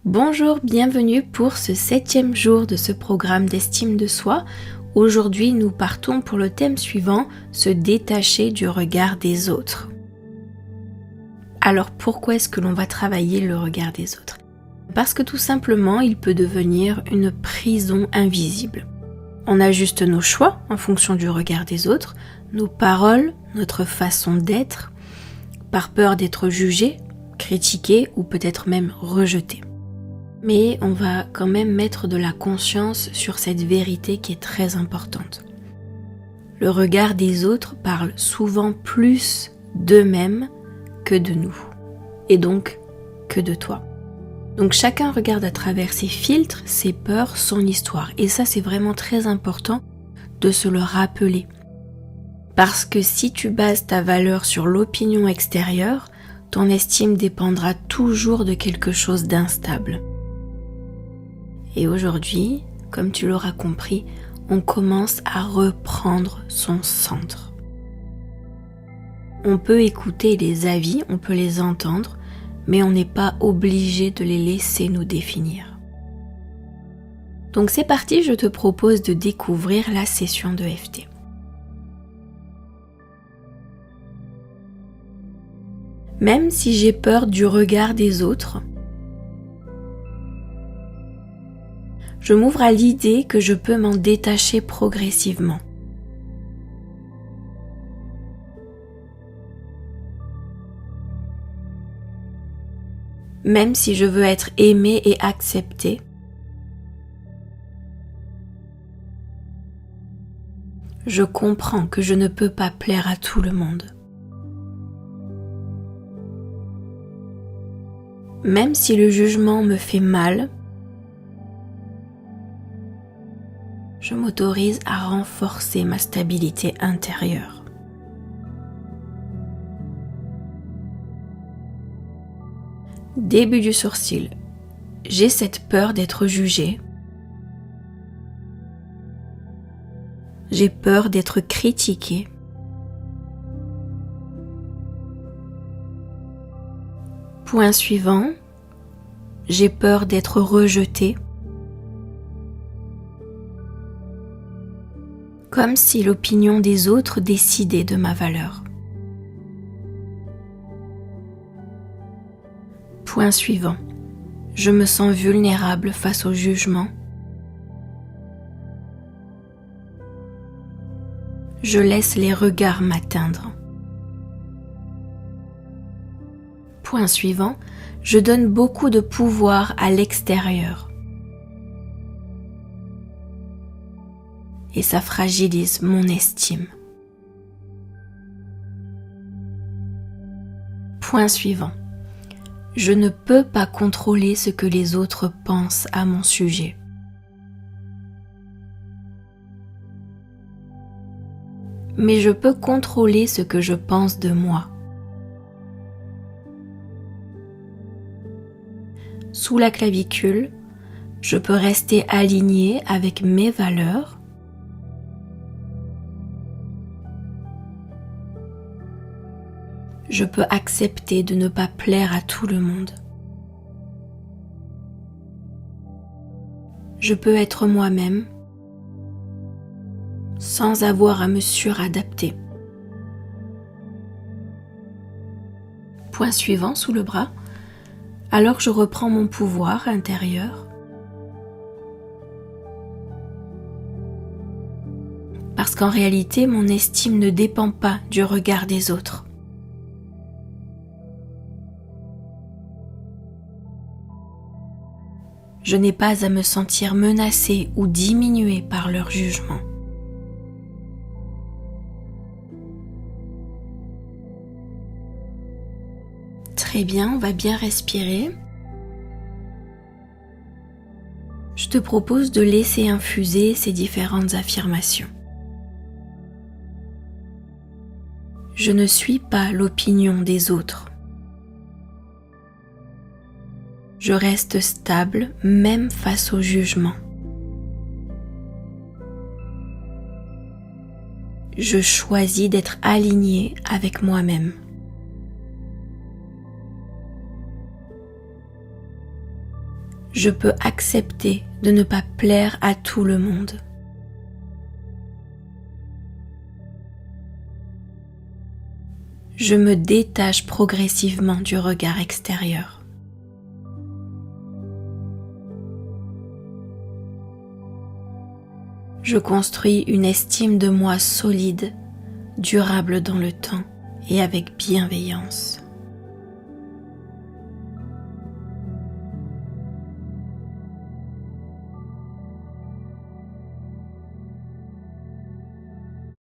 Bonjour, bienvenue pour ce 7e jour de ce programme d'estime de soi. Aujourd'hui, nous partons pour le thème suivant, se détacher du regard des autres. Alors pourquoi est-ce que l'on va travailler le regard des autres ? Parce que tout simplement, il peut devenir une prison invisible. On ajuste nos choix en fonction du regard des autres, nos paroles, notre façon d'être, par peur d'être jugé, critiqué ou peut-être même rejeté. Mais on va quand même mettre de la conscience sur cette vérité qui est très importante. Le regard des autres parle souvent plus d'eux-mêmes que de nous, et donc que de toi. Donc chacun regarde à travers ses filtres, ses peurs, son histoire. Et ça, c'est vraiment très important de se le rappeler. Parce que si tu bases ta valeur sur l'opinion extérieure, ton estime dépendra toujours de quelque chose d'instable. Et aujourd'hui, comme tu l'auras compris, on commence à reprendre son centre. On peut écouter les avis, on peut les entendre, mais on n'est pas obligé de les laisser nous définir. Donc c'est parti, je te propose de découvrir la session de FT. Même si j'ai peur du regard des autres, je m'ouvre à l'idée que je peux m'en détacher progressivement. Même si je veux être aimé et accepté, je comprends que je ne peux pas plaire à tout le monde. Même si le jugement me fait mal, je m'autorise à renforcer ma stabilité intérieure. Début du sourcil. J'ai cette peur d'être jugée. J'ai peur d'être critiquée. Point suivant. J'ai peur d'être rejetée. Comme si l'opinion des autres décidait de ma valeur. Point suivant. Je me sens vulnérable face au jugement. Je laisse les regards m'atteindre. Point suivant. Je donne beaucoup de pouvoir à l'extérieur. Et ça fragilise mon estime. Point suivant. Je ne peux pas contrôler ce que les autres pensent à mon sujet. Mais je peux contrôler ce que je pense de moi. Sous la clavicule, je peux rester aligné avec mes valeurs. Je peux accepter de ne pas plaire à tout le monde. Je peux être moi-même sans avoir à me suradapter. Point suivant sous le bras. Alors je reprends mon pouvoir intérieur. Parce qu'en réalité, mon estime ne dépend pas du regard des autres. Je n'ai pas à me sentir menacée ou diminuée par leur jugement. Très bien, on va bien respirer. Je te propose de laisser infuser ces différentes affirmations. Je ne suis pas l'opinion des autres. Je reste stable même face au jugement. Je choisis d'être aligné avec moi-même. Je peux accepter de ne pas plaire à tout le monde. Je me détache progressivement du regard extérieur. Je construis une estime de moi solide, durable dans le temps et avec bienveillance.